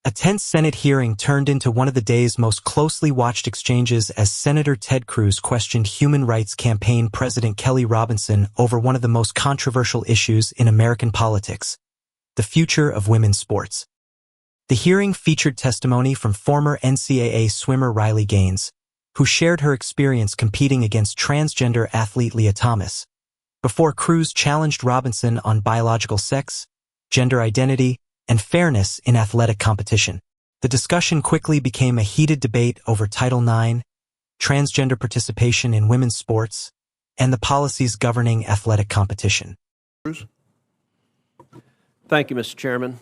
A tense Senate hearing turned into one of the day's most closely watched exchanges as Senator Ted Cruz questioned Human Rights Campaign President Kelley Robinson over one of the most controversial issues in American politics, the future of women's sports. The hearing featured testimony from former NCAA swimmer Riley Gaines, who shared her experience competing against transgender athlete Leah Thomas, before Cruz challenged Robinson on biological sex, gender identity, and fairness in athletic competition. The discussion quickly became a heated debate over Title IX, transgender participation in women's sports, and the policies governing athletic competition. Cruz? Thank you, Mr. Chairman.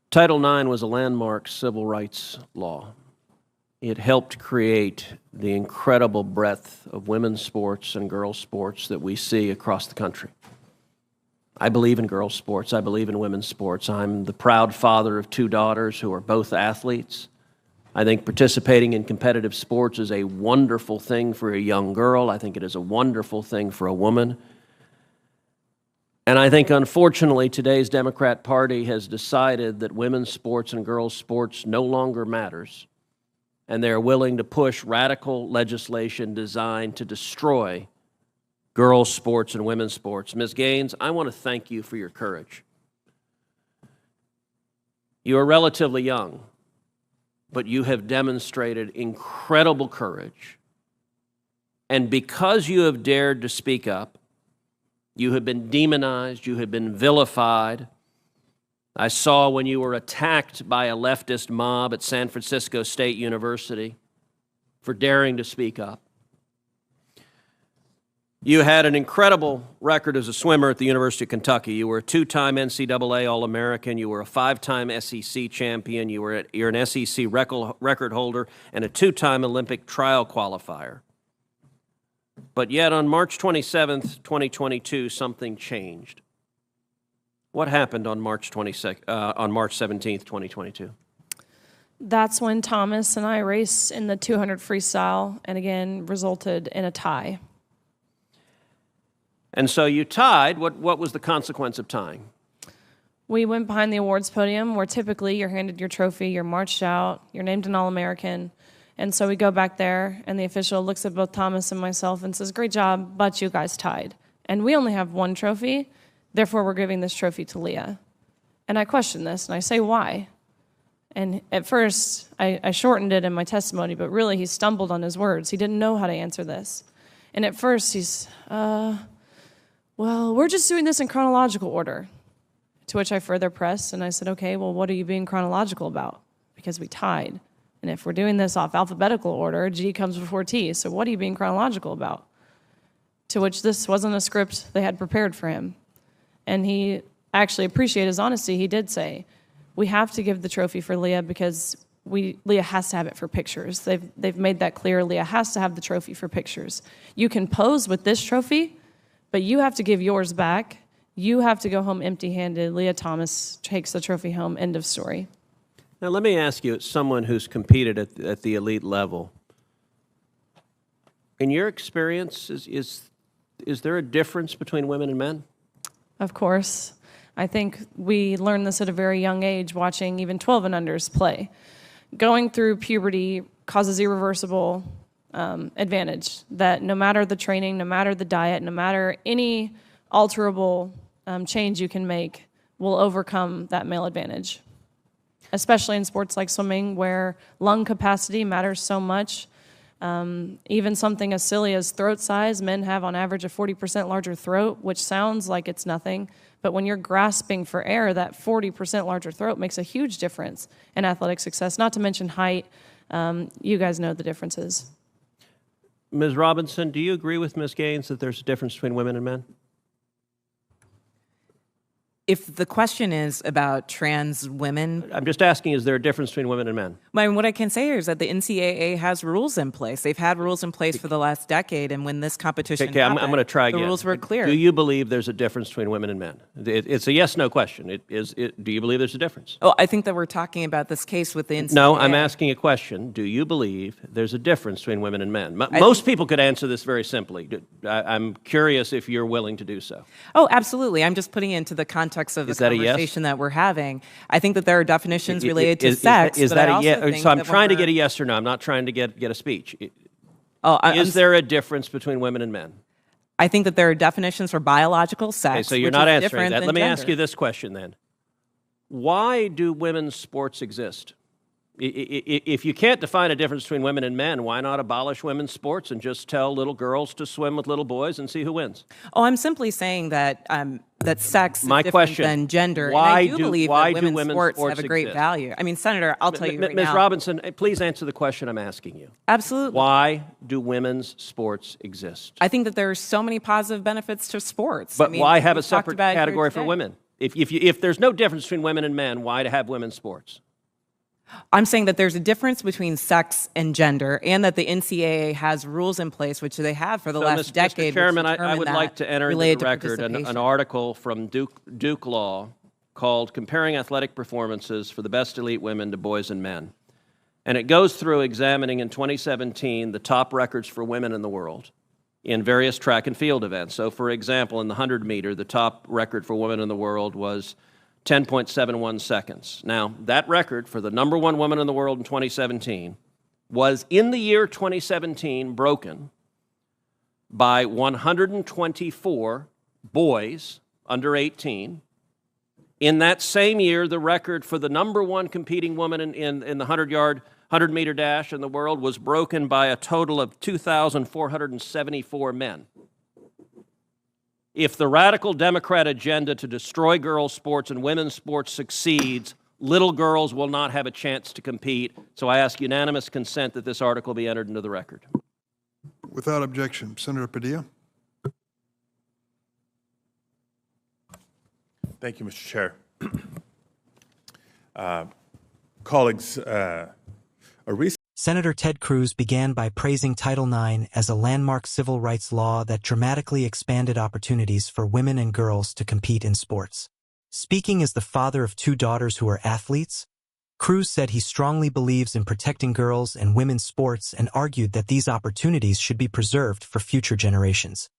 Title IX was a landmark civil rights law. It helped create the incredible breadth of women's sports and girls' sports that we see across the country. I believe in girls' sports. I believe in women's sports. I'm the proud father of 2 daughters who are both athletes. I think participating in competitive sports is a wonderful thing for a young girl. I think it is a wonderful thing for a woman. And I think, unfortunately, today's Democrat Party has decided that women's sports and girls' sports no longer matters, and they're willing to push radical legislation designed to destroy girls' sports and women's sports. Ms. Gaines, I want to thank you for your courage. You are relatively young, but you have demonstrated incredible courage. And because you have dared to speak up, you have been demonized, you have been vilified. I saw when you were attacked by a leftist mob at San Francisco State University for daring to speak up. You had an incredible record as a swimmer at the University of Kentucky. You were a 2-time NCAA All-American. You were a 5-time SEC champion. You're an SEC record holder and a 2-time Olympic trial qualifier. But yet on March 27th, 2022, something changed. What happened on March 17th, 2022? That's when Thomas and I raced in the 200 freestyle and again resulted in a tie. And so you tied. What was the consequence of tying? We went behind the awards podium where typically you're handed your trophy, you're marched out, you're named an All-American. And so we go back there and the official looks at both Thomas and myself and says, "Great job, but you guys tied. And we only have 1 trophy, therefore we're giving this trophy to Leah." And I question this and I say, why? And at first I shortened it in my testimony, but really he stumbled on his words. He didn't know how to answer this. And at first he's, well, we're just doing this in chronological order. To which I further pressed, and I said, okay, well, what are you being chronological about? Because we tied. And if we're doing this off alphabetical order, G comes before T, so what are you being chronological about? To which this wasn't a script they had prepared for him. And he actually appreciated his honesty. He did say, we have to give the trophy for Leah because Leah has to have it for pictures. They've made that clear. Leah has to have the trophy for pictures. You can pose with this trophy, but you have to give yours back. You have to go home empty-handed. Leah Thomas takes the trophy home, end of story. Now let me ask you, as someone who's competed at the elite level, in your experience, is there a difference between women and men? Of course. I think we learned this at a very young age, watching even 12 and unders play. Going through puberty causes irreversible advantage, that no matter the training, no matter the diet, no matter any alterable change you can make, will overcome that male advantage. Especially in sports like swimming, where lung capacity matters so much. Even something as silly as throat size, men have on average a 40% larger throat, which sounds like it's nothing, but when you're grasping for air, that 40% larger throat makes a huge difference in athletic success, not to mention height. You guys know the differences. Ms. Robinson, do you agree with Ms. Gaines that there's a difference between women and men? If the question is about trans women... I'm just asking, is there a difference between women and men? I mean, what I can say is that the NCAA has rules in place. They've had rules in place for the last decade, and when this competition happened, I'm going to try again. The rules were clear. Do you believe there's a difference between women and men? It's a yes-no question. Do you believe there's a difference? Oh, I think that we're talking about this case with the NCAA. No, I'm asking a question. Do you believe there's a difference between women and men? Most people could answer this very simply. I'm curious if you're willing to do so. Oh, absolutely. I'm just putting it into the context context of the Is that a yes? conversation that we're having. I think that there are definitions related to sex. Is but that I a also yes? think So I'm that when trying to we're- get a yes or no. I'm not trying to get a speech. I'm Is there a difference between women and men? I think that there are definitions for biological sex. Okay, so you're which not is answering different that. than Let me gender. ask you this question then. Why do women's sports exist? If you can't define a difference between women and men, why not abolish women's sports and just tell little girls to swim with little boys and see who wins? Oh, I'm simply saying that that sex is My different question, than gender. why and I do believe why that do women's sports have a great exist? value. I mean, Senator, I'll tell you right Ms. now. Robinson, please answer the question I'm asking you. Absolutely. Why do women's sports exist? I think that there are so many positive benefits to sports. But I mean, why have a we've talked separate about it here category for today. women? If there's no difference between women and men, why to have women's sports? I'm saying that there's a difference between sex and gender, and that the NCAA has rules in place, which they have for the last decade. Mr. Chairman, which I would determine like to that enter into related the to record an participation. article from Duke Law called Comparing Athletic Performances for the Best Elite Women to Boys and Men. And it goes through examining in 2017 the top records for women in the world in various track and field events. So, for example, in the 100-meter, the top record for women in the world was 10.71 seconds. Now, that record for the number one woman in the world in 2017 was, in the year 2017, broken by 124 boys under 18. In that same year, the record for the number one competing woman in the 100-meter dash in the world was broken by a total of 2,474 men. If the radical Democrat agenda to destroy girls' sports and women's sports succeeds, little girls will not have a chance to compete. So I ask unanimous consent that this article be entered into the record. Without objection. Senator Padilla. Thank you, Mr. Chair. Colleagues, a recent Senator Ted Cruz began by praising Title IX as a landmark civil rights law that dramatically expanded opportunities for women and girls to compete in sports. Speaking as the father of two daughters who are athletes, Cruz said he strongly believes in protecting girls and women's sports and argued that these opportunities should be preserved for future generations.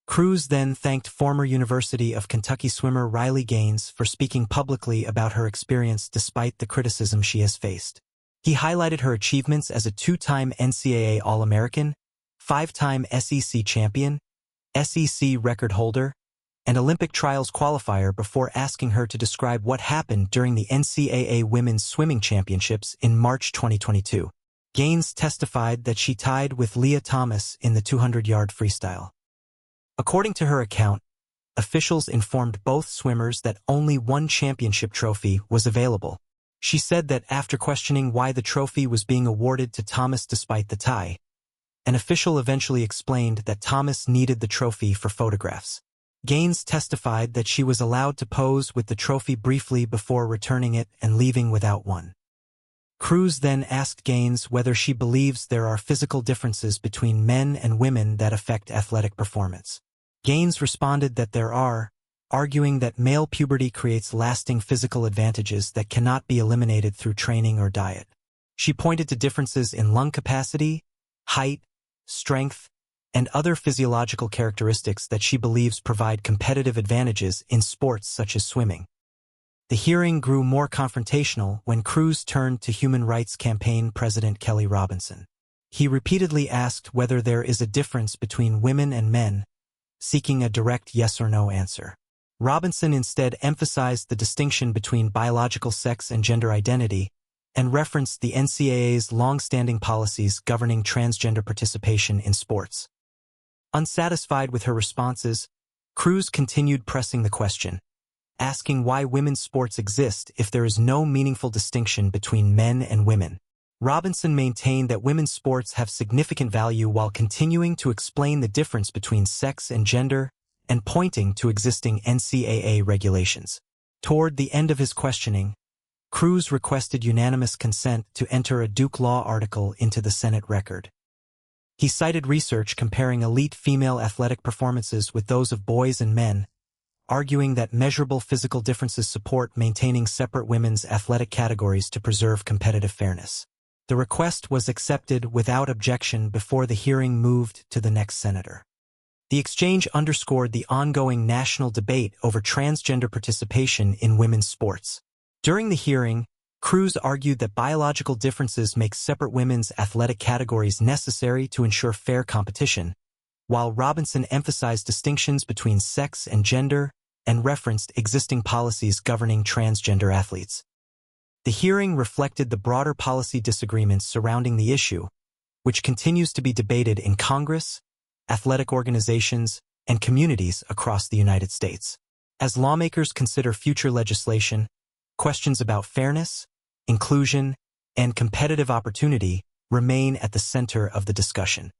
Cruz then thanked former University of Kentucky swimmer Riley Gaines for speaking publicly about her experience despite the criticism she has faced. He highlighted her achievements as a two-time NCAA All-American, five-time SEC champion, SEC record holder, and Olympic trials qualifier before asking her to describe what happened during the NCAA Women's Swimming Championships in March 2022. Gaines testified that she tied with Leah Thomas in the 200-yard freestyle. According to her account, officials informed both swimmers that only one championship trophy was available. She said that after questioning why the trophy was being awarded to Thomas despite the tie, an official eventually explained that Thomas needed the trophy for photographs. Gaines testified that she was allowed to pose with the trophy briefly before returning it and leaving without one. Cruz then asked Gaines whether she believes there are physical differences between men and women that affect athletic performance. Gaines responded that there are, arguing that male puberty creates lasting physical advantages that cannot be eliminated through training or diet. She pointed to differences in lung capacity, height, strength, and other physiological characteristics that she believes provide competitive advantages in sports such as swimming. The hearing grew more confrontational when Cruz turned to Human Rights Campaign President Kelley Robinson. He repeatedly asked whether there is a difference between women and men, seeking a direct yes or no answer. Robinson instead emphasized the distinction between biological sex and gender identity and referenced the NCAA's long-standing policies governing transgender participation in sports. Unsatisfied with her responses, Cruz continued pressing the question, asking why women's sports exist if there is no meaningful distinction between men and women. Robinson maintained that women's sports have significant value while continuing to explain the difference between sex and gender and pointing to existing NCAA regulations. Toward the end of his questioning, Cruz requested unanimous consent to enter a Duke Law article into the Senate record. He cited research comparing elite female athletic performances with those of boys and men, arguing that measurable physical differences support maintaining separate women's athletic categories to preserve competitive fairness. The request was accepted without objection before the hearing moved to the next senator. The exchange underscored the ongoing national debate over transgender participation in women's sports. During the hearing, Cruz argued that biological differences make separate women's athletic categories necessary to ensure fair competition, while Robinson emphasized distinctions between sex and gender and referenced existing policies governing transgender athletes. The hearing reflected the broader policy disagreements surrounding the issue, which continues to be debated in Congress, athletic organizations, and communities across the United States. As lawmakers consider future legislation, questions about fairness, inclusion, and competitive opportunity remain at the center of the discussion.